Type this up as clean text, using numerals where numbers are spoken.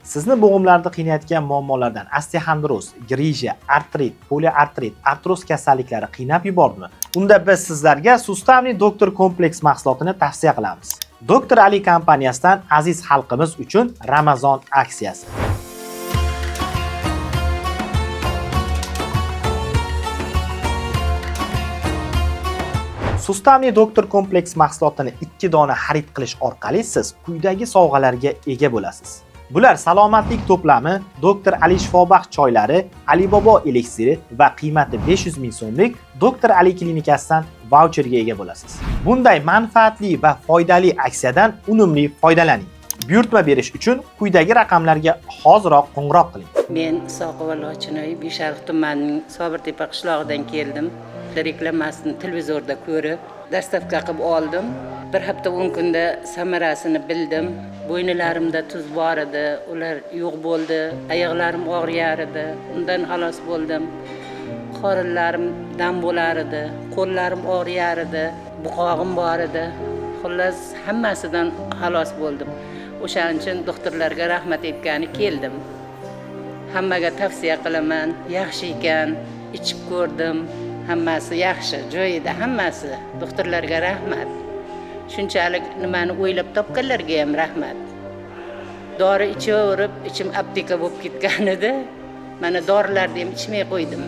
Sizni bo'g'imlarda qiynayotgan muammolardan osteoxondroz, grija, artrit, poliartrit, artroz kasalliklari qiynab yubordimi? Unda biz sizlarga Sustavniy Doktor kompleks mahsulotini tavsiya qilamiz. Doktor Ali kompaniyasidan aziz xalqimiz uchun Ramazon aksiyasi. Sustavniy Doktor kompleks mahsulotini 2 dona xarid qilish orqali siz quyidagi sovg'alarga ega bo'lasiz. Bular salomatlik to'plami, Doktor Ali shifobaxsh choylari, Alibobo eliksiri va qiymati 500 ming so'mlik Doktor Ali klinikasidan vaucherga ega bo'lasiz. Bunday manfaatli va foydali aksiyadan unumli foydalaning. Buyurtma berish uchun quyidagi raqamlarga hoziroq qo'ng'iroq qiling. Men Soqova Lochinoy Beshariq tumanining Sobirtepa qishlog'idan keldim. Reklamasini televizorda ko'rib, dastavka qilib oldim. Bir hafta 10 kunda samarasini bildim. Bo'ynlarimda tuz bor edi, ular yo'q bo'ldi. Oyoqlarim og'riyar edi, undan xalos bo'ldim. Qorinlarim dam bo'lar edi, qo'llarim og'riyar edi, buqog'im bor edi. Xullas, hammasidan xalos bo'ldim. O'shaning uchun doktorlarga rahmat aytgani keldim. Hammaga tavsiya qilaman, yaxshi ekan, ichib ko'rdim. Hammasi yaxshi, joyida hammasi. Doktorlarga rahmat. Shunchalik nimani o'ylab topganlarga ham rahmat. Dori ichaverib, ichim apteka bo'lib ketgan edi. Mana dorilarni ham ichmay qo'ydim.